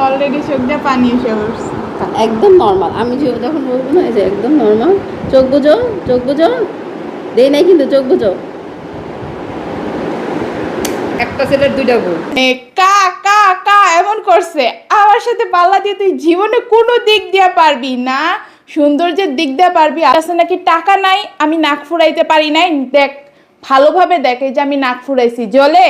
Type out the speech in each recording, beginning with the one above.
Already চোখ দিয়ে পানি এসে পড়ছে। একদম নর্মাল। আমি যখন বলবো না এই যে একদম নর্মাল, চোখ বুঝো, চোখ বুঝো, দেই নাই কিন্তু চোখ বুঝো। একটা ছেলের দুইটা বউ। কা কা কা এমন করছে আমার সাথে পাল্লা দিয়ে তুই জীবনে কোনো দিক দিয়ে পারবি না, সৌন্দর্যের দিক দিয়ে পারবি। আছে নাকি টাকা নাই, আমি নাক ফুরাইতে পারি নাই। দেখ ভালোভাবে দেখ, এই যে আমি নাক ফুরাইছি, জ্বলে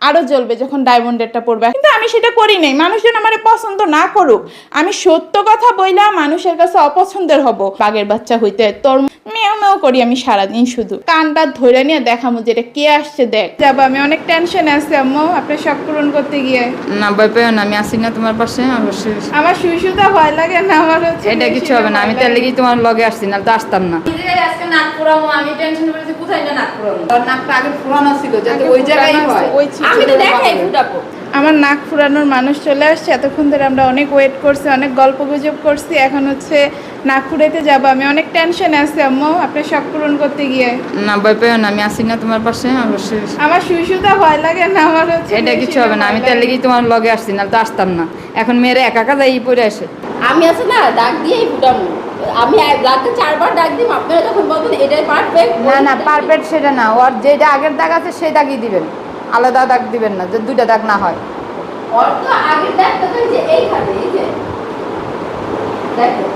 আরো জ্বলবে যখন ডায়মন্ডেরটা পড়বে। কিন্তু আমি সেটা করি নাই, মানুষজন আমার পছন্দ না করুক, আমি সত্য কথা বইলা মানুষের কাছে অপছন্দের হব। বাঘের বাচ্চা হইতে তোর মেও মেও করি আমি সারাদিন, শুধু কানটা ধরে নিয়ে দেখামো যেটা কে আসছে দেখ। যাবো, আমি অনেক টেনশনে আছি আম্মু আপনার শখ পূরণ করতে গিয়ে। না ভয় পেও না, আমি আছি না তোমার পাশে অবশ্যই। আমার শুইশুতা ভয় লাগে না, আমার হচ্ছে এটা কিছু হবে না, আমি তার লেগেই তোমার লগে আসছি, না তো আসতাম না। আজকে নাক পুরাবো, আমি টেনশন করেছি কোথায় না নাক পুরাবো। আর নাকটা আগে পুরানো ছিল যাতে ওই জায়গায় হয়। আমি তো দেখাই ফুটাবো। আমার নাক ফুরানোর মানুষ চলে আসছে। এতক্ষণ ধরে আমরা অনেক ওয়েট করছি, অনেক গল্প গুজব করছি, এখন হচ্ছে নাক ফুরাইতে যাবো। আমি অনেক টেনশনে আছি আম্মু আপনার শখ পূরণ করতে গিয়ে। না ভয় পেও না, আমি আছি না তোমার পাশে অবশ্যই। আমার শুইশুতা ভয় লাগে না, আমার হচ্ছে এটা কিছু হবে না, আমি তার লেগেই তোমার লগে আসছি, না তো আসতাম না। এখন মেয়েরা একা একা যাই পড়ে আসে। আমি আছে না ডাক দিয়েই ফুটাবো। আমি রাতে 4 বার ডাক দিই, আপনারা যখন বলবেন এটাই পারফেক্ট। না না পারফেক্ট সেটা না, ওর যেটা আগের দাগ আছে সেই দাগই দিবেন, আলাদা দাগ দিবেন না, যে দুইটা দাগ না হয়। ওর তো আগের ডাকটা তো এই যে এইখানে, এই যে দেখো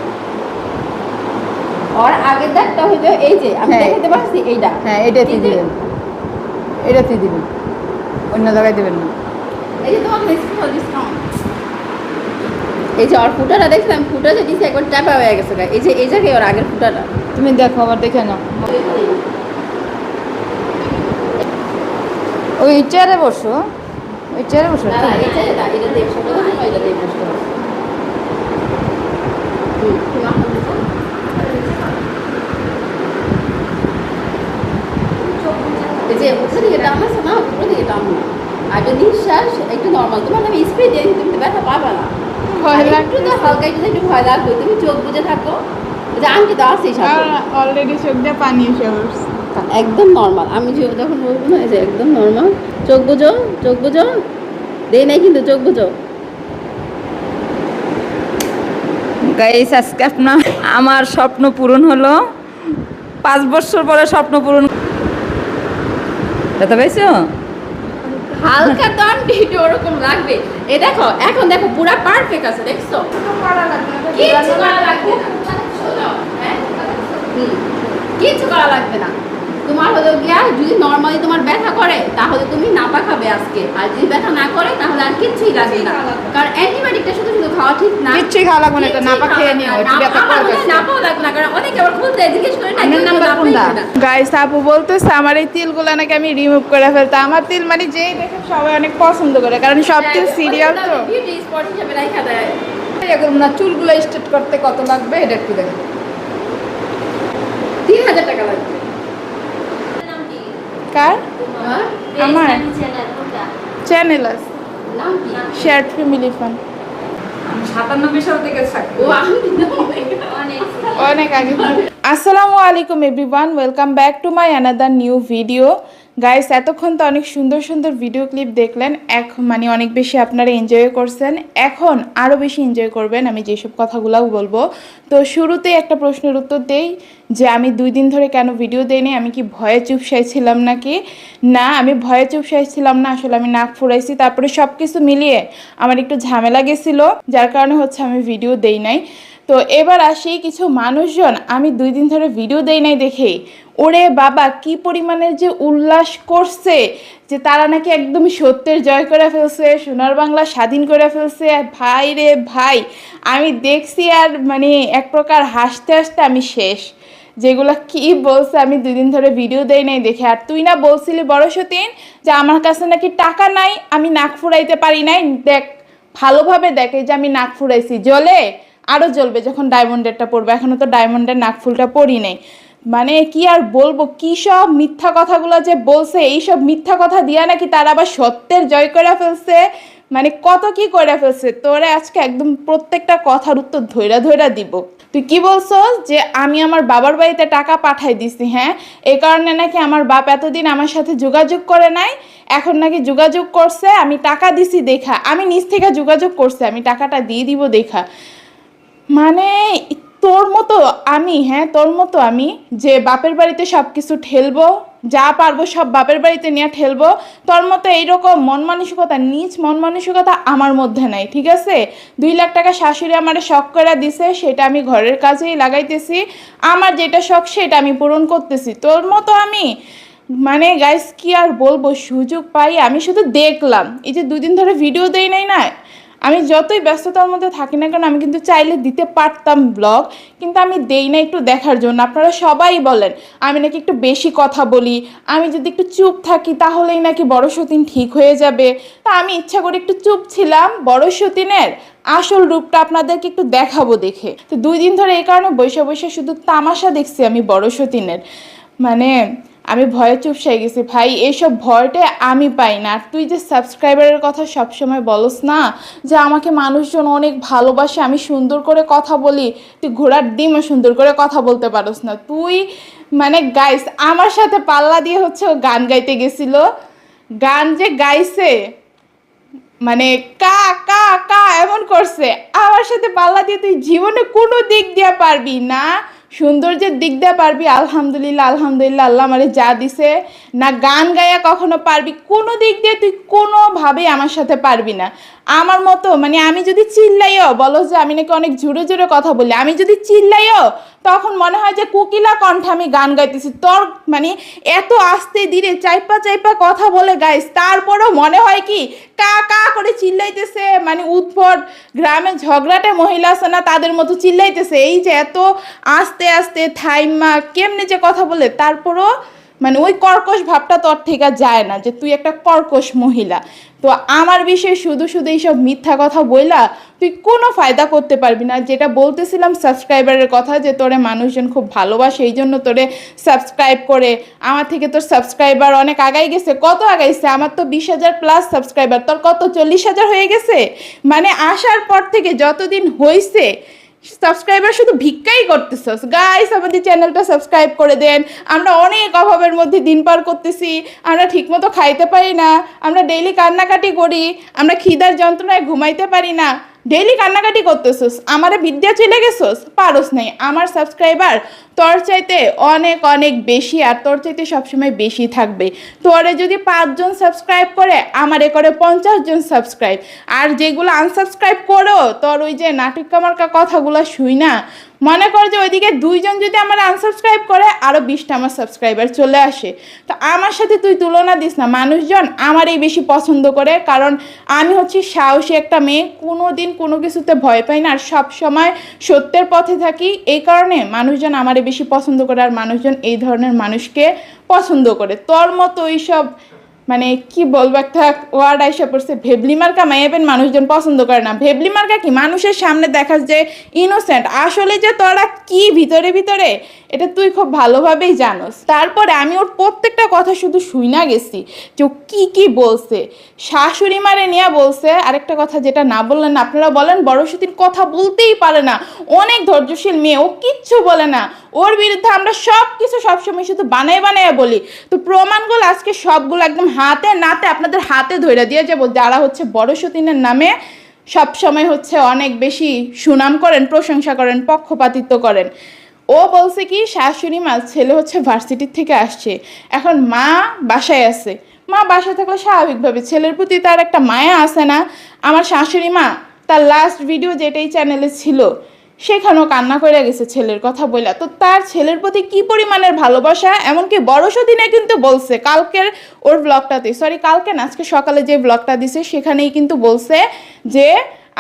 ওর আগের ডাকটা হইলো এই যে আমি হ্যাঁ। দেখাতে পারছি এইটা। হ্যাঁ এটাতেই দিবেন, এটাতেই দিবেন, অন্য জায়গায় দিবেন না। এই যে তোমার ডিসকাউন্ট, এই যে ওর ফুটাটা দেখছিলাম, ফুটা যে দিছে একবার ট্যাপা হয়ে গেছে। এই যে এই জায়গায় ওর আগের ফুটাটা। তুমি দেখো আবার দেখে নাও। ওই চেয়ারে বসো, ওই চেয়ারে বসো। না না এই যে এটা দেখ ছোট না, এটা দেখ বসতে হবে। এই যে উপরে দিকে টান আছে না, উপরে দিকে টান না। আর একটা নিঃশ্বাস একটু নর্মাল, তোমার আমি স্প্রে দিয়ে তুমি তো ব্যথা পাবে না। ভয় একটু তো লাগছে। হালকা একটু ভয় লাগবে, তুমি চোখ বুজে থাকো। যে আন্টি তো আছেই সাথে। অলরেডি চোখ দিয়ে পানি এসে পড়ছে। একদম নর্মাল। আমি যখন বলবো না এই যে একদম নর্মাল, চোখ বুঝো, চোখ বুঝো, দেই নাই কিন্তু চোখ বুঝো। গাইস আজকে আপনার আমার স্বপ্ন পূরণ হলো, 5 বছর পরে স্বপ্ন পূরণ। ব্যথা পাইছো? হালকা তো আন্টি ওরকম লাগবে। এ দেখো এখন দেখো পুরা পারফেক্ট আছে, দেখছো? কিচ্ছু করা লাগবে না। শোনো, হ্যাঁ? কিচ্ছু করা লাগবে না। তোমার হলো গিয়া যদি নর্মালি তোমার ব্যথা করে তাহলে তুমি নাপা খাবে আজকে, আর যদি ব্যথা না করে তাহলে আর কিচ্ছুই লাগবে না। কারণ অ্যান্টিবায়োটিকটা শুধু শুধু খাওয়া ঠিক না। কিচ্ছুই খাওয়া লাগবে না, এটা নাপা খেয়ে নিও, একটু ব্যথা করবে। নাপাও লাগবে না, কারণ অনেকে আবার খুলতে জিজ্ঞেস করে না আপনার নাম্বার কোনটা? গাইস আপু বলতেছে আমার এই তিলগুলো নাকি আমি রিমুভ করে ফেলতে। আমার তিল মানে যেই দেখে সবাই অনেক পছন্দ করে, কারণ সব তিল সিরিয়াল তো। বিউটি স্পট হিসেবে রাখা দেয়। এরকম না, চুলগুলো স্ট্রেট করতে কত লাগবে এটা একটু দেখো। 3000 টাকা লাগবে। কার? তোমার আমার চ্যানেল আছে, নাম কি? Share family fun. আমি 97 সাল থেকে থাকি। ও আমি অনেক আগে। আসসালামু আলাইকুম everyone, welcome back to my another new video. Guys এতক্ষণ তো অনেক সুন্দর সুন্দর ভিডিও ক্লিপ দেখলেন, মানে অনেক বেশি আপনারা এনজয় করছেন। এখন আরও বেশি এনজয় করবেন আমি যেসব কথাগুলোও বলবো। তো শুরুতেই একটা প্রশ্নের উত্তর দেই যে আমি 2 দিন ধরে কেন ভিডিও দেইনি। আমি কি ভয়ে চুপসাই ছিলাম নাকি? না, আমি ভয়ে চুপসাই ছিলাম না, আসলে আমি নাক ফুরাইছি, তারপরে সব কিছু মিলিয়ে আমার একটু ঝামেলা গেছিলো, যার কারণে হচ্ছে আমি ভিডিও দেই নাই। তো এবার আসি কিছু মানুষজন আমি 2 দিন ধরে ভিডিও দেই নাই দেখেই ওরে বাবা কি পরিমাণের যে উল্লাস করছে, যে তারা নাকি একদম সত্যের জয় করে ফেলছে, সোনার বাংলা স্বাধীন করে ফেলছে। ভাই রে ভাই, আমি দেখছি আর মানে এক প্রকার হাসতে হাসতে আমি শেষ। যেগুলো কি বলছে আমি 2 দিন ধরে ভিডিও দেই নাই দেখে। আর তুই না বলছিলি বড় সতীন যে আমার কাছে নাকি টাকা নাই, আমি নাক ফুরাইতে পারি নাই। দেখ ভালোভাবে দেখে যে আমি নাক ফুরাইছি, জ্বলে আরও জ্বলবে যখন ডায়মন্ডেরটা পড়বে। এখনও তো ডায়মন্ডের নাকফুলটা পরি নেই। মানে কি আর বলবো, কী সব মিথ্যা কথাগুলো যে বলছে, এইসব মিথ্যা কথা দিয়া নাকি তারা আবার সত্যের জয় করে ফেলছে, মানে কত কি করে ফেলছে। তোরে আজকে একদম প্রত্যেকটা কথার উত্তর ধইরা ধইরা দিব। তুই কি বলছস যে আমি আমার বাবার বাড়িতে টাকা পাঠাই দিছি, হ্যাঁ এই কারণে নাকি আমার বাপ এতদিন আমার সাথে যোগাযোগ করে নাই, এখন নাকি যোগাযোগ করছে, আমি টাকা দিছি দেখা, আমি নিজ থেকে যোগাযোগ করছে, আমি টাকাটা দিয়ে দিব দেখা। মানে তোর মতো আমি, হ্যাঁ তোর মতো আমি যে বাপের বাড়িতে সব কিছু ঠেলবো, যা পারবো সব বাপের বাড়িতে নিয়ে ঠেলবো, তোর মতো এইরকম মন মানসিকতা, নিজ মন মানসিকতা আমার মধ্যে নাই, ঠিক আছে? 2 লাখ টাকা শাশুড়ি আমার শখ করে দিছে, সেটা আমি ঘরের কাজেই লাগাইতেছি, আমার যেটা শখ সেটা আমি পূরণ করতেছি। তোর মতো আমি মানে গাইস কি আর বলবো, সুযোগ পাই আমি শুধু দেখলাম, এই যে 2 দিন ধরে ভিডিও দেই নাই না, আমি যতই ব্যস্ততার মধ্যে থাকি না কেন আমি কিন্তু চাইলে দিতে পারতাম ব্লগ, কিন্তু আমি দেই না একটু দেখার জন্য। আপনারা সবাই বলেন আমি নাকি একটু বেশি কথা বলি, আমি যদি একটু চুপ থাকি তাহলেই নাকি বড় সতীন ঠিক হয়ে যাবে। তা আমি ইচ্ছা করে একটু চুপ ছিলাম, বড় সতীনের আসল রূপটা আপনাদেরকে একটু দেখাবো দেখে। তো 2 দিন ধরে এই কারণে বসে বসে শুধু তামাশা দেখছি আমি বড় সতীনের, মানে আমি ভয়ে চুপসাই গেছি। ভাই এইসব ভয়টা আমি পাই না। আর তুই যে সাবস্ক্রাইবারের কথা সবসময় বলস না যে আমাকে মানুষজন অনেক ভালোবাসে, আমি সুন্দর করে কথা বলি, তুই ঘোড়ার ডিমও সুন্দর করে কথা বলতে পারস না। তুই মানে গাইস আমার সাথে পাল্লা দিয়ে হচ্ছে ও গান গাইতে গেছিল, গান যে গাইছে মানে কা কা কা এমন করছে, আমার সাথে পাল্লা দিয়ে তুই জীবনে কোনো দিক দিয়ে পারবি না, সৌন্দর্যের দিক দিয়ে পারবি আলহামদুলিল্লাহ আলহামদুলিল্লাহ আল্লাহ আমারে যা দিছে, না গান গায়া কখনো পারবি, কোনো দিক দিয়ে তুই কোনোভাবেই আমার সাথে পারবি না। আমার মতো মানে আমি যদি চিল্লাইও, বলো যে আমি নাকি অনেক জোরে জোরে কথা বলি, আমি যদি চিল্লাইও তখন মনে হয় যে কোকিলা কণ্ঠে আমি গান গাইতেছি। তোর মানে এত আস্তে ধীরে চাইপা চাইপা কথা বলে গাইস, তারপরেও মনে হয় কি কা কা করে চিল্লাইতেছে, মানে উদ্ভট গ্রামে ঝগড়াটে মহিলা আছে না তাদের মতো চিল্লাইতেছে। এই যে এত আস্তে আস্তে থাইমা কেমনে যে কথা বলে, তারপরও মানে ওই কর্কশ ভাবটা তোর থেকে যায় না যে তুই একটা কর্কশ মহিলা। তো আমার বিষয়ে শুধু শুধু এইসব মিথ্যা কথা বইলা তুই কোনো ফায়দা করতে পারবি না। যেটা বলতেছিলাম সাবস্ক্রাইবারের কথা, যে তোরে মানুষজন খুব ভালোবাসে এই জন্য তোরে সাবস্ক্রাইব করে, আমার থেকে তোর সাবস্ক্রাইবার অনেক আগাই গেছে। কত আগাইছে? আমার তো 20,000 প্লাস সাবস্ক্রাইবার, তোর কত 40,000 হয়ে গেছে। মানে আসার পর থেকে যতদিন হয়েছে সাবস্ক্রাইবার শুধু ভিক্ষাই করতেছস। গাইস আমাদের চ্যানেলটা সাবস্ক্রাইব করে দেন, আমরা অনেক অভাবের মধ্যে দিন পার করতেছি, আমরা ঠিকমতো খাইতে পারি না, আমরা ডেইলি কান্নাকাটি করি, আমরা খিদার যন্ত্রণায় ঘুমাইতে পারি না, ডেইলি কান্নাকাটি করতেছস, আমারে বিদ্যা চলে গেছস, পারস নাই। আমার সাবস্ক্রাইবার তোর চাইতে অনেক অনেক বেশি, আর তোর চাইতে সবসময় বেশি থাকবে। তোরে যদি 5 জন সাবস্ক্রাইব করে, আমারে করে 50 জন সাবস্ক্রাইব। আর যেগুলো আনসাবস্ক্রাইব করো, তোর ওই যে নাটক কামার্কা কথাগুলো শুই না, মনে কর যে ওইদিকে 2 জন যদি আমার আনসাবস্ক্রাইব করে, আরও 20টা আমার সাবস্ক্রাইবার চলে আসে। তো আমার সাথে তুই তুলনা দিস না, মানুষজন আমারই বেশি পছন্দ করে, কারণ আমি হচ্ছি সাহসী একটা মেয়ে, কোনো দিন কোনো কিছুতে ভয় পাই না, আর সব সময় সত্যের পথে থাকি। এই কারণে মানুষজন আমারে বেশি পছন্দ করে, আর মানুষজন এই ধরনের মানুষকে পছন্দ করে। তোর মতো এইসব মানে কি বলবো, একটা ওয়ার্ড আইসা পড়ছে, ভেবলি মার্কা মাইয়াবেন মানুষজন পছন্দ করে না। ভেবলি মার্কা কি? মানুষের সামনে দেখাস যে ইনোসেন্ট, আসলে যে তোরা কি ভিতরে ভিতরে এটা তুই খুব ভালোভাবেই জানোস। তারপরে আমি ওর প্রত্যেকটা কথা শুধু শুই না গেছি যে ও কি কি বলছে। শাশুড়ি মারে নিয়ে বলছে আরেকটা কথা, যেটা না বললেন আপনারা বলেন বড় সতীন কথা বলতেই পারে না, অনেক ধৈর্যশীল মেয়ে, ও কিচ্ছু বলে না, ওর বিরুদ্ধে আমরা সব কিছু সবসময় শুধু বানায় বানায় বলি। তো প্রমাণগুলো আজকে সবগুলো একদম হাতে নাতে আপনাদের হাতে ধরে দিয়ে যাবো, যারা হচ্ছে বড় সতীনের নামে সব সময় হচ্ছে অনেক বেশি সুনাম করেন, প্রশংসা করেন, পক্ষপাতিত্ব করেন। ও বলছে কি শাশুড়ি মা ছেলে হচ্ছে ভার্সিটির থেকে আসছে, এখন মা বাসায় আছে, মা বাসায় থাকলে স্বাভাবিকভাবে ছেলের প্রতি তার একটা মায়া আছে না। আমার শাশুড়ি মা তার লাস্ট ভিডিও যেটাই চ্যানেলে ছিল সেখানেও কান্না করে গেছে ছেলের কথা বইলা। তো তার ছেলের প্রতি কি পরিমাণের ভালোবাসা, এমনকি বড় সদিনে কিন্তু বলছে কালকের ওর ব্লগটাতে, সরি কালকে না আজকে সকালে যে ব্লগটা দিছে সেখানেই কিন্তু বলছে যে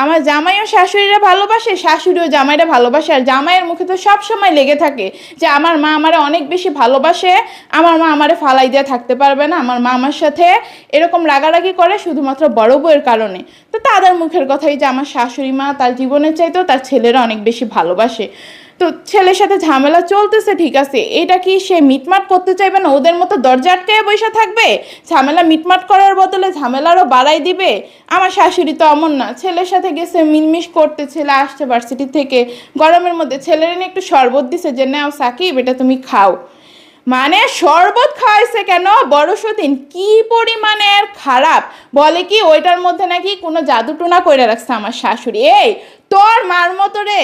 আমার জামাইও শাশুড়িরা ভালোবাসে, শাশুড়িও জামাইরা ভালোবাসে। আর জামাইয়ের মুখে তো সব সময় লেগে থাকে যে আমার মা আমারে অনেক বেশি ভালোবাসে, আমার মা আমারে ফালাই দিয়ে থাকতে পারবে না, আমার মা আমার সাথে এরকম রাগারাগি করে শুধুমাত্র বড় বউয়ের কারণে। তো তাদের মুখের কথাই যে আমার শাশুড়ি মা তার জীবনের চাইতেও তার ছেলেরা অনেক বেশি ভালোবাসে। তো ছেলের সাথে ঝামেলা চলতেছে ঠিক আছে, এটা কি সে মিটমাট করতে চাইবে না? ওদের মতো দরজা আটকায় বসে থাকবে? ঝামেলা মিটমাট করার বদলে ঝামেলারও বাড়াই দিবে? আমার শাশুড়ি তো অমন না, ছেলের সাথে গেছে মিলমিশ করতে, ছেলে আসছে ভার্সিটি থেকে, গরমের মধ্যে ছেলের নিয়ে একটু শরবত দিছে যে নাও সাকিব এটা তুমি খাও। মানে শরবত খাওয়াইছে কেন বড় সতীন, কি পরিমাণের খারাপ। বলে কি ওইটার মধ্যে নাকি কোনো জাদু টোনা করে রাখছে আমার শাশুড়ি। এই তোর মার মতো রে,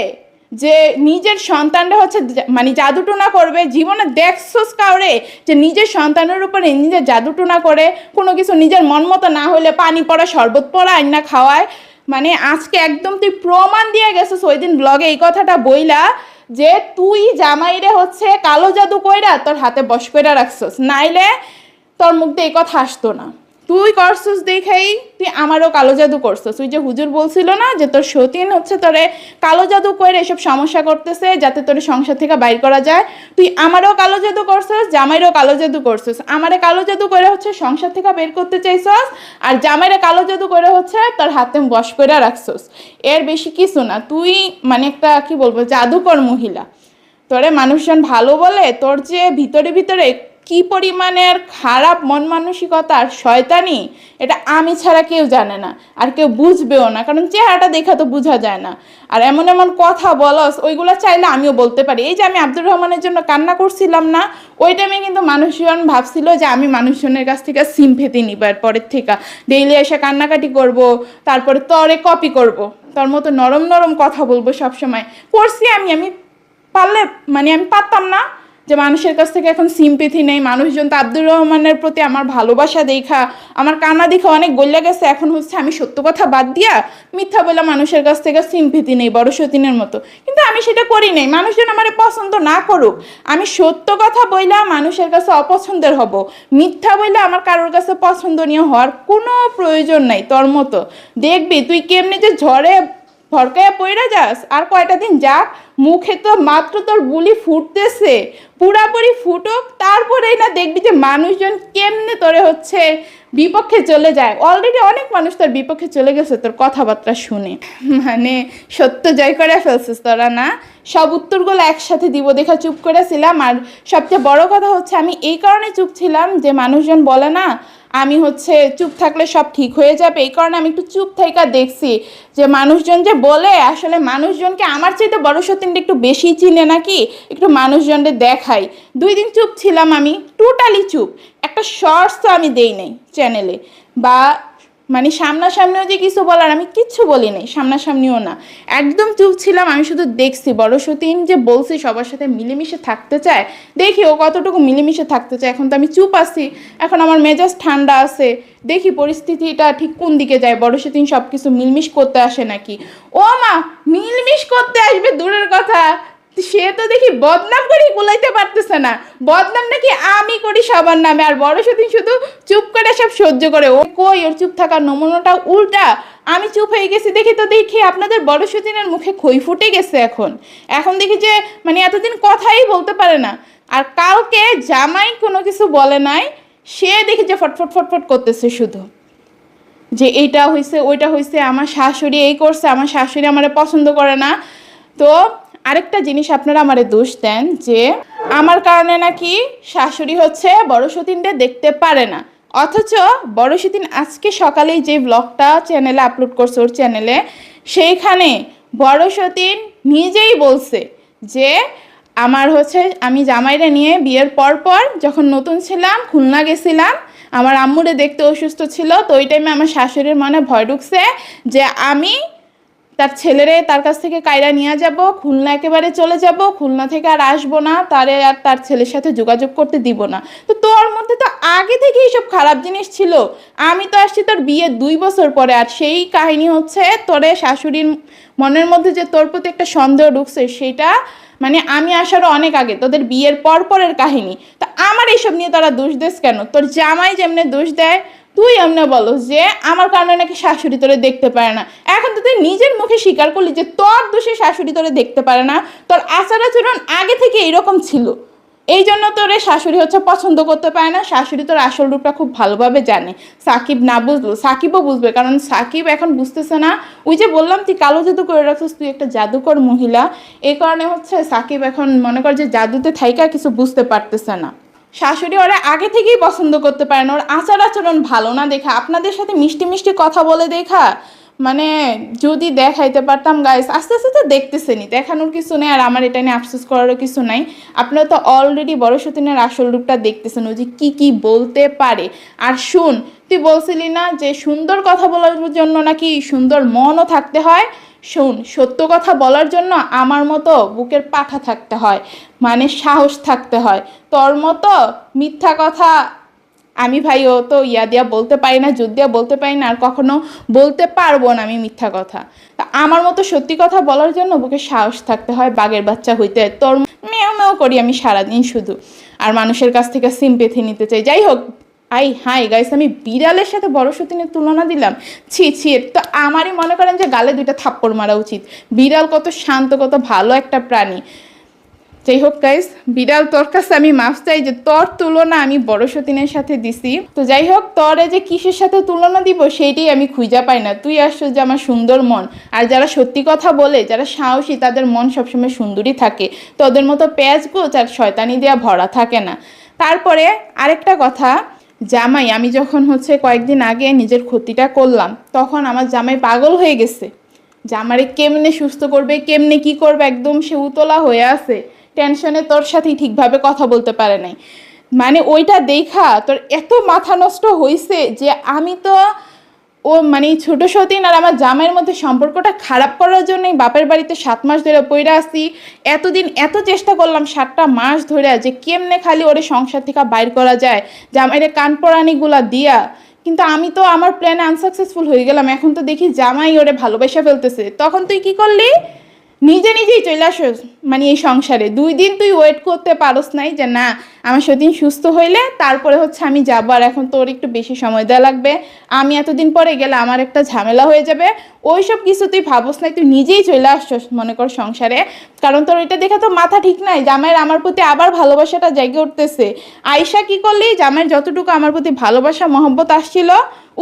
যে নিজের সন্তানরা হচ্ছে মানে জাদু টোনা করবে, জীবনে দেখছস কাউরে যে নিজের সন্তানের উপরে নিজের জাদু টোনা করে, কোনো কিছু নিজের মন মতো না হলে পানি পড়া শরবত পড়া আইনা খাওয়ায়। মানে আজকে একদম তুই প্রমাণ দিয়ে গেছিস ওই দিন ব্লগে এই কথাটা বইলা, যে তুই জামাইরে হচ্ছে কালো জাদু কইরা তোর হাতে বশ কইরা রাখছস, নাইলে তোর মুখ দিয়ে এই কথা আসতো না। তুই করছস দেখেই তুই আমারও কালো জাদু করছস। তুই যে হুজুর বলছিল না যে তোর সতীন হচ্ছে তোরে কালো জাদু করে এসব সমস্যা করতেছে যাতে তোর সংসার থেকে বাইর করা যায়, তুই আমারও কালো জাদু করছস, জামাইরও কালো জাদু করছস। আমারে কালো জাদু করে হচ্ছে সংসার থেকে বের করতে চাইছস, আর জামাইরে কালো জাদু করে হচ্ছে তোর হাতে বশ করে রাখছস। এর বেশি কিছু না, তুই মানে একটা কি বলবো জাদুকর মহিলা। তোরে মানুষজন ভালো বলে, তোর যে ভিতরে ভিতরে কি পরিমাণের খারাপ মন মানসিকতা আর শয়তানি, এটা আমি ছাড়া কেউ জানে না আর কেউ বুঝবেও না, কারণ চেহারাটা দেখা তো বোঝা যায় না। আর এমন এমন কথা বলস ওইগুলো চাইলে আমিও বলতে পারি। এই যে আমি আব্দুর রহমানের জন্য কান্না করছিলাম না, ওই টাইমে কিন্তু মানুষজন ভাবছিল যে আমি মানুষজনের কাছ থেকে সিম্পেথি নিবার, পরের থেকে ডেইলি এসে কান্নাকাটি করব, তারপরে তরে কপি করব, তোর মতো নরম নরম কথা বলবো সবসময়। করছি আমি পারলে মানে আমি পারতাম না যে মানুষের কাছ থেকে এখন সিম্পেথি নেই। মানুষজন তো আব্দুর রহমানের প্রতি আমার ভালোবাসা দেখা, আমার কান্না দেখা অনেক গলে গেছে। এখন হচ্ছে আমি সত্য কথা বাদ দিয়া মিথ্যা বলে মানুষের কাছ থেকে সিম্পেথি নেই বড় সতীনের মতো, কিন্তু আমি সেটা করি নাই। মানুষজন আমার পছন্দ না করুক, আমি সত্য কথা বইলা মানুষের কাছে অপছন্দের হব, মিথ্যা বইলা আমার কারোর কাছে পছন্দনীয় হওয়ার কোনো প্রয়োজন নাই। তোর মতো দেখবি তুই কেমনে যে ঝড়ে ভরকায় পইরা যাস, আর কয়টা দিন যাক, মুখে তো মাত্র তোর বুলি ফুটতেছে, পুরাপুরি ফুটুক, তারপরেই না দেখবি যে মানুষজন কেমনে তোরে হচ্ছে বিপক্ষে চলে যায়। অলরেডি অনেক মানুষ তোর বিপক্ষে চলে গেছে তোর কথাবার্তা শুনে। মানে সত্য জয় করে ফেলছিস তোরা না। সব উত্তরগুলো একসাথে দিব দেখা চুপ করেছিলাম। আর সবচেয়ে বড় কথা হচ্ছে আমি এই কারণে চুপ ছিলাম যে মানুষজন বলে না আমি হচ্ছে চুপ থাকলে সব ঠিক হয়ে যাবে, এই কারণে আমি একটু চুপ থাইকা দেখছি যে মানুষজন যে বলে আসলে মানুষজনকে আমার চাইতে বড় সতীনটা একটু বেশি চিনে নাকি, একটু মানুষজনকে দেখাই। 2 দিন চুপ ছিলাম, আমি টোটালি চুপ। একটা শর্টস তো আমি দেই নাই চ্যানেলে, বা মানে সামনাসামনিও যে কিছু বলার আমি কিচ্ছু বলি নাই, সামনাসামনিও না, একদম চুপ ছিলাম। আমি শুধু দেখছি বড় সতীন যে বলছি সবার সাথে মিলেমিশে থাকতে চায়, দেখি ও কতটুকু মিলেমিশে থাকতে চায়। এখন তো আমি চুপ আছি, এখন আমার মেজাজ ঠান্ডা আছে, দেখি পরিস্থিতিটা ঠিক কোন দিকে যায়। বড় সতীন সব কিছু মিলমিশ করতে আসে নাকি? ও মা, মিলমিশ করতে আসবে দূরের কথা, সে তো দেখি বদনাম করি বলাইতে পারতেছে না, বদনাম নাকি আমি করি সবার নামে, আর বড় সতীন শুধু চুপ করে সব সহ্য করে। ও কই, ওর চুপ থাকার নমুনাটা উল্টা। আমি চুপ হয়ে গেছি দেখি আপনাদের বড় সতীনের মুখে খই ফুটে গেছে। এখন দেখি যে মানে এতদিন কথাই বলতে পারে না। আর কালকে জামাই কোনো কিছু বলে নাই, সে দেখি যে ফটফট ফটফট করতেছে শুধু, যে এইটা হয়েছে ওইটা হয়েছে, আমার শাশুড়ি এই করছে, আমার শাশুড়ি আমারে পছন্দ করে না। তো আরেকটা জিনিস আপনারা আমারে দোষ দেন যে আমার কারণে নাকি শাশুড়ি হচ্ছে বড় সতীনটা দেখতে পারে না, অথচ বড় সতীন আজকে সকালেই যে ব্লগটা চ্যানেলে আপলোড করছে ওর চ্যানেলে, সেইখানে বড় সতীন নিজেই বলছে যে আমার হচ্ছে আমি জামাইরে নিয়ে বিয়ের পর যখন নতুন ছিলাম খুলনা গেছিলাম, আমার আম্মুরে দেখতে অসুস্থ ছিল, তো ওই টাইমে আমার শাশুড়ির মনে ভয় ঢুকছে যে আমি তার ছেলেরে তার কাছ থেকে কায়রা নিয়ে যাব, খুলনা একেবারে চলে যাব, খুলনা থেকে আর আসবো না, তারে আর তার ছেলের সাথে যোগাযোগ করতে দিব না। তো তোর মধ্যে তো আগে থেকে এইসব খারাপ জিনিস ছিল, আমি তো আসছি তোর বিয়ের 2 বছর পরে, আর সেই কাহিনী হচ্ছে তোরে শাশুড়ির মনের মধ্যে যে তোর প্রতি একটা সন্দেহ ঢুকছে, সেটা মানে আমি আসারও অনেক আগে, তোদের বিয়ের পরের কাহিনী। তা আমার এইসব নিয়ে তারা দোষ দেস কেন? তোর জামাই যেমনি দোষ দেয় তুই এমনি বলো যে আমার কারণে নাকি শাশুড়ি তোরে দেখতে পারে না। এখন তো তুই নিজের মুখে স্বীকার করলি যে তোর দোষে শাশুড়ি তোরে দেখতে পারে না, তোর আচার আচরণ আগে থেকে এরকম ছিল, এই জন্য তোরে শাশুড়ি হচ্ছে পছন্দ করতে পারে না। শাশুড়ি তোর আসল রূপটা খুব ভালোভাবে জানে, সাকিব না বুঝলো সাকিবও বুঝবে, কারণ সাকিব এখন বুঝতেছে না। ওই যে বললাম তুই কালো জাদু করে রাখছিস, তুই একটা জাদুকর মহিলা, এই কারণে হচ্ছে সাকিব এখন মনে কর যে জাদুতে থাইকা কিছু বুঝতে পারতেছে না। শাশুড়ি ওরা আগে থেকেই পছন্দ করতে পারে না, ওর আচার আচরণ ভালো না দেখা, আপনাদের সাথে মিষ্টি মিষ্টি কথা বলে দেখা মানে যদি দেখাইতে পারতাম গাইস, আস্তে আস্তে তো দেখতেছেনি, দেখানোর কিছু নেই আর আমার এটা নিয়ে আফসোস করারও কিছু নাই। আপনারা তো অলরেডি বড় সতীনের আসল রূপটা দেখতেছেন, ও যে কি বলতে পারে। আর শুন, তুই বলছিলি না যে সুন্দর কথা বলার জন্য নাকি সুন্দর মনও থাকতে হয়? শোন, সত্য কথা বলার জন্য আমার মতো বুকের পাঠা থাকতে হয়, মানে সাহস থাকতে হয়। তোর মতো মিথ্যা কথা আমি ভাই ও তো ইয়া দিয়া বলতে পারি না, জোর দিয়া বলতে পারি না, আর কখনো বলতে পারবো না আমি মিথ্যা কথা। তা আমার মতো সত্যি কথা বলার জন্য বুকে সাহস থাকতে হয়, বাঘের বাচ্চা হইতে। তোর মেও মেও করি আমি সারাদিন শুধু, আর মানুষের কাছ থেকে সিম্পেথি নিতে চাই। যাই হোক, হাই গাইস, আমি বিড়ালের সাথে বড় সতীনের তুলনা দিলাম? ছি, তো আমারই মনে করেন যে গালে 2টা থাপ্পড় মারা উচিত। বিড়াল কত শান্ত, কত ভালো একটা প্রাণী। যাই হোক গাইস, বিড়াল তোর কাছে আমি মাফ চাই যে তোর তুলনা আমি বড় সতীনের সাথে দিছি। তো যাই হোক, তোরে যে কিসের সাথে তুলনা দিব সেইটাই আমি খুঁজে পাই না। তুই আসছো যে আমার সুন্দর মন, আর যারা সত্যি কথা বলে, যারা সাহসী, তাদের মন সবসময় সুন্দরই থাকে। তোদের মতো পেঁয়াজ গোছ আর শয়তানি দেওয়া ভরা থাকে না। তারপরে আরেকটা কথা, জামাই, আমি যখন কয়েকদিন আগে নিজের ক্ষতিটা করলাম, তখন আমার জামাই পাগল হয়ে গেছে। জামারে কেমনে সুস্থ করবে, কেমনে কি করবে, একদম সে উতলা হয়ে আছে টেনশনে, তোর সাথেই ঠিকভাবে কথা বলতে পারে নাই। মানে ওইটা দেখা তোর এত মাথা নষ্ট হয়েছে যে আমি তো মানে ছোট সতীন আর আমার জামাইয়ের মধ্যে সম্পর্কটা খারাপ করার জন্যই বাপের বাড়িতে 7 মাস ধরে পইরা আসি। এতদিন এত চেষ্টা করলাম 7টা মাস ধরে যে কেমনে খালি ওরে সংসার থেকে বাইর করা যায়, জামাইরে কান পরানিগুলা দিয়া। কিন্তু আমি তো আমার প্ল্যানে আনসাকসেসফুল হয়ে গেলাম। এখন তো দেখি জামাই ওরে ভালোবাসা ফেলতেছে। তখন তুই কি করলি? নিজেই চলে আসস মানে এই সংসারে। 2 দিন তুই ওয়েট করতে পারস নাই যে না আমার সতীন সুস্থ হইলে তারপরে আমি যাবো, আর এখন তোর একটু বেশি সময় দেওয়া লাগবে, আমি এতদিন পরে গেলে আমার একটা ঝামেলা হয়ে যাবে। ওই সব কিছু তুই ভাবস নাই, তুই নিজেই চলে আসছস মনে কর সংসারে। কারণ তোর এটা দেখে তো মাথা ঠিক নাই, জামাইয়ের আমার প্রতি আবার ভালোবাসাটা জেগে উঠতেছে। আয়শা কি করলি, জামাইয়ের যতটুকু আমার প্রতি ভালোবাসা মহব্বত আসছিল,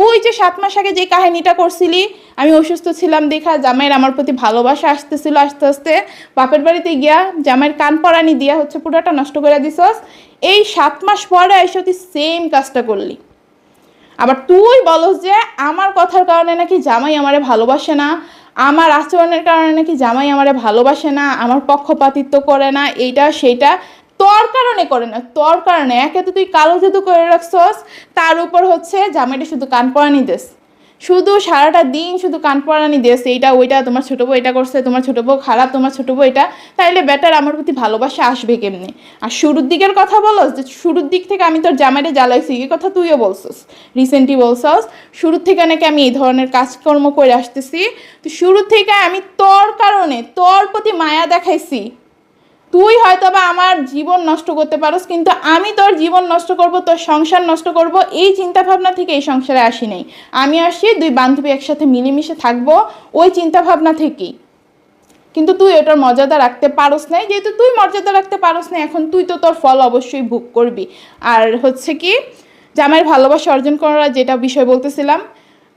ওই যে 7 মাস আগে যে কাহিনীটা করছিলি, আমি অসুস্থ ছিলাম দেখা জামাইয়ের আমার প্রতি ভালোবাসা আসতেছিল, আস্তে আস্তে বাপের বাড়িতে গিয়া জামাইয়ের কান পরানি দিয়া পুরোটা নষ্ট করে দিছস। এই 7 মাস পরে আইসা তুই সেম কাজটা করলি। আবার তুই বলস যে আমার কথার কারণে নাকি জামাই আমারে ভালোবাসে না, আমার আচরণের কারণে নাকি জামাই আমারে ভালোবাসে না, আমার পক্ষপাতিত্ব করে না, এইটা সেইটা। তোর কারণে করে না, তোর কারণে। একে তো তুই কালো জাদু করে রাখছস, তার উপর জামাইটা শুধু কান পরানি দেস, শুধু সারাটা দিন শুধু কান পরানি দেস, এইটা ওইটা, তোমার ছোটো বউ এটা করছে, তোমার ছোটো বউ খারাপ, তোমার ছোটো বউ এটা। তাইলে বেটার আমার প্রতি ভালোবাসা আসবে কেমনি? আর শুরুর দিকের কথা বলস যে শুরুর দিক থেকে আমি তোর জামাইরে জ্বালাইছি, এই কথা তুইও বলছস, রিসেন্টলি বলছস শুরুর থেকে নাকি আমি এই ধরনের কাজকর্ম করে আসতেছি। তো শুরু থেকে আমি তোর কারণে তোর প্রতি মায়া দেখাইছি। তুই হয়তো বা আমার জীবন নষ্ট করতে পারোস, কিন্তু আমি তোর জীবন নষ্ট করব, তোর সংসার নষ্ট করব, এই চিন্তা ভাবনা থেকে এই সংসারে আসি নাই। আমি আসি 2 বান্ধবী একসাথে মিলেমিশে থাকবো, ওই চিন্তা ভাবনা থেকেই। কিন্তু তুই ওটার মর্যাদা রাখতে পারোস নাই। যেহেতু তুই মর্যাদা রাখতে পারোস না, এখন তুই তো তোর ফল অবশ্যই ভোগ করবি। আর কি, জামাইয়ের ভালোবাসা অর্জন করার যেটা বিষয় বলতেছিলাম,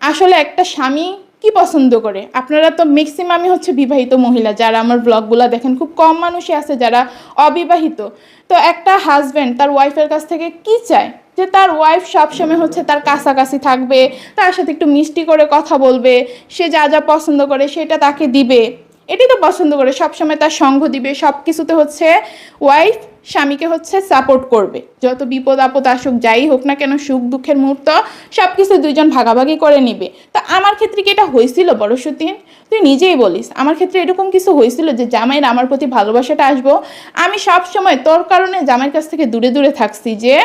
আসলে একটা স্বামী কি পছন্দ করে, আপনারা তো ম্যাক্সিমামই বিবাহিত মহিলা যারা আমার ব্লগগুলো দেখেন, খুব কম মানুষই আছে যারা অবিবাহিত। তো একটা হাজব্যান্ড তার ওয়াইফের কাছ থেকে কি চায়, যে তার ওয়াইফ সবসময় তার কাছাকাছি থাকবে, তার সাথে একটু মিষ্টি করে কথা বলবে, সে যা যা পছন্দ করে সেটা তাকে দিবে, এটাই তো পছন্দ করে। সবসময় তার সঙ্গ দিবে, সব কিছুতে ওয়াইফ স্বামীকে সাপোর্ট করবে, যত বিপদ আপদ আসুক, যাই হোক না কেন, সুখ দুঃখের মুহূর্ত সব কিছু 2 জন ভাগাভাগি করে নিবে। তা আমার ক্ষেত্রে কি এটা হয়েছিল বড় সতীন? তুই নিজেই বলিস, আমার ক্ষেত্রে এরকম কিছু হয়েছিল যে জামাইয়ের আমার প্রতি ভালোবাসাটা আসবো? আমি সব সময় তোর কারণে জামাইয়ের কাছ থেকে দূরে দূরে থাকছি যে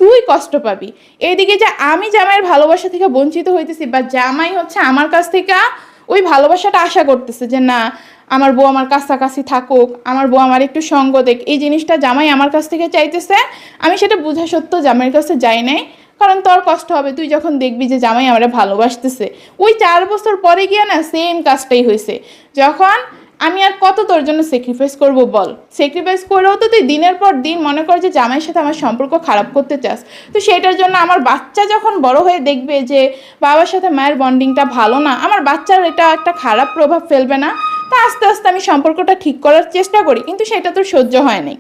তুই কষ্ট পাবি। এইদিকে যে আমি জামাইয়ের ভালোবাসা থেকে বঞ্চিত হইতেছি, বা জামাই আমার কাছ থেকে ওই ভালোবাসাটা আশা করতেছে যে না আমার বউ আমার কাছাকাছি থাকুক, আমার বউ আমার একটু সঙ্গ দেখ, এই জিনিসটা জামাই আমার কাছ থেকে চাইতেছে। আমি সেটা বুঝা সত্ত্বেও জামাইয়ের কাছে যাই নাই, কারণ তোর কষ্ট হবে। তুই যখন দেখবি যে জামাই আমরা ভালোবাসতেছে, ওই 4 বছর পরে গিয়ে না সেম কাজটাই হয়েছে। যখন আমি আর কত তোর জন্য স্যাক্রিফাইস করব বল, স্যাক্রিফাইস করেও তো তুই দিনের পর দিন মনে কর যে জামাইয়ের সাথে আমার সম্পর্ক খারাপ করতে চাস। তো সেটার জন্য আমার বাচ্চা যখন বড় হয়ে দেখবে যে বাবার সাথে মায়ের বন্ডিংটা ভালো না, আমার বাচ্চার এটা একটা খারাপ প্রভাব ফেলবে না, তা আস্তে আস্তে আমি সম্পর্কটা ঠিক করার চেষ্টা করি। কিন্তু সেটা তোর সহ্য হয় নাই।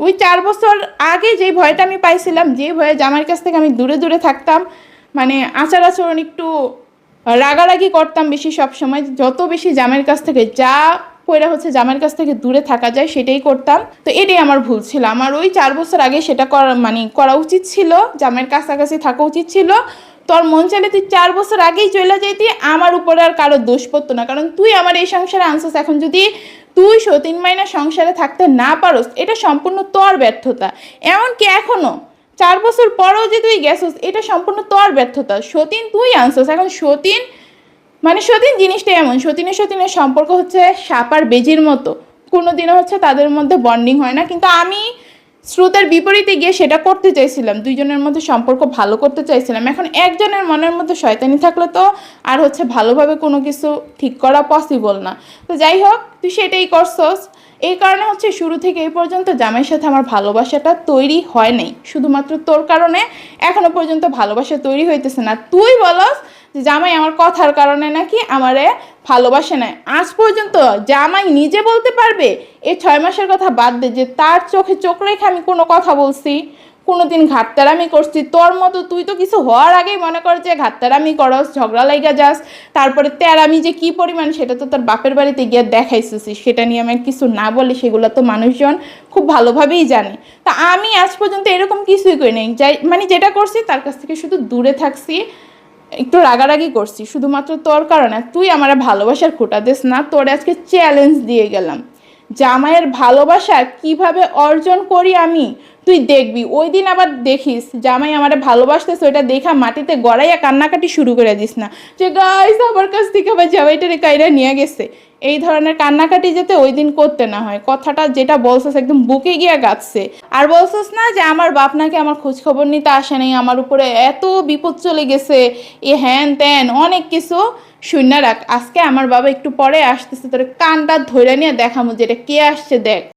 ওই 4 বছর আগে যে ভয়টা আমি পাইছিলাম, যে ভয়ে জামাইয়ের কাছ থেকে আমি দূরে দূরে থাকতাম, মানে আচার আচরণ একটু রাগারাগি করতাম বেশি, সব সময় যত বেশি জামাইয়ের কাছ থেকে যা কইরা হচ্ছে জামাইয়ের কাছ থেকে দূরে থাকা যায় সেটাই করতাম। তো এটাই আমার ভুল ছিল, আমার ওই 4 বছর আগে সেটা করা উচিত ছিল, জামাইয়ের কাছাকাছি থাকা উচিত ছিল। তোর মন চাইলে তুই 4 বছর আগেই চলে যাইতি, আমার উপরে আর কারো দোষ পড়তো না, কারণ তুই আমার এই সংসারে আনছিস। এখন যদি তুই সতীন মাইনা সংসারে থাকতে না পারোস, এটা সম্পূর্ণ তোর ব্যর্থতা। এমনকি এখনো 4 বছর পরেও যে তুই গেছিস, এটা সম্পূর্ণ তোর ব্যর্থতা। সতীন তুই আনছিস, এখন সতীন সতীন জিনিসটা এমন, সতীনের সম্পর্ক হচ্ছে সাপ আর বেজির মতো, কোনোদিনও হচ্ছে তাদের মধ্যে বন্ডিং হয় না। কিন্তু আমি স্রোতের বিপরীতে গিয়ে সেটা করতে চাইছিলাম, দুইজনের মধ্যে সম্পর্ক ভালো করতে চাইছিলাম। এখন একজনের মনের মধ্যে শয়তানি থাকলে তো আর হচ্ছে ভালোভাবে কোনো কিছু ঠিক করা পসিবল না। তো যাই হোক, তুই সেটাই করছস। এই কারণে হচ্ছে শুরু থেকে এই পর্যন্ত জামাইয়ের সাথে আমার ভালোবাসাটা তৈরি হয় নাই, শুধুমাত্র তোর কারণে এখনো পর্যন্ত ভালোবাসা তৈরি হইতেছে না। তুই বলস যে জামাই আমার কথার কারণে নাকি আমারে ভালোবাসে নাই, আজ পর্যন্ত জামাই নিজে বলতে পারবে? এই 6 মাসের কথা বাদ দে, যে তার চোখে চোখ রেখে আমি কোনো কথা বলছি, কোনোদিন ঘাটতারামি করছি? তোর মতো তুই তো কিছু হওয়ার আগেই মনে কর যে ঘাটতারামি করস, ঝগড়া লাইগা যাস, তারপরে তেরামি যে কি পরিমাণ সেটা তো তোর বাপের বাড়িতে গিয়ে দেখাইছিস। সেটা নিয়ে আমি কিছু না বলি, সেগুলো তো মানুষজন খুব ভালোভাবেই জানে। তা আমি আজ পর্যন্ত এরকম কিছুই করি নাই, যাই যেটা করছি তার কাছ থেকে শুধু দূরে থাকছি, একটু রাগারাগি করছি শুধুমাত্র তোর কারণে। তুই আমার ভালোবাসার খোটা দিস না, তোর আজকে চ্যালেঞ্জ দিয়ে গেলাম, জামাইয়ের ভালোবাসা কিভাবে অর্জন করি আমি, তুই দেখবি। ওই দিন আবার দেখিস জামাই আমারে ভালোবাসতেছে, ওইটা দেখা মাটিতে গড়াইয়া কান্নাকাটি শুরু করে দিস না যে গাইস আমার কাছ থেকে আবার জামাইটারে কাইরা নিয়ে গেছে। এই ধরনের কান্নাকাটি যাতে ওই দিন করতে না হয়, কথাটা যেটা বলছিস একদম বুকে গিয়া গাচ্ছে। আর বলছিস না যে আমার বাপ নাকি আমার খোঁজ খবর নিতে আসে নাই, আমার উপরে এত বিপদ চলে গেছে, এ হ্যান ত্যান অনেক কিছু। শূন্য রাখ, আজকে আমার বাবা একটু পরে আসতেছে, তোর কানটা ধরে নিয়ে দেখামো যে এটা কে আসছে দেখ।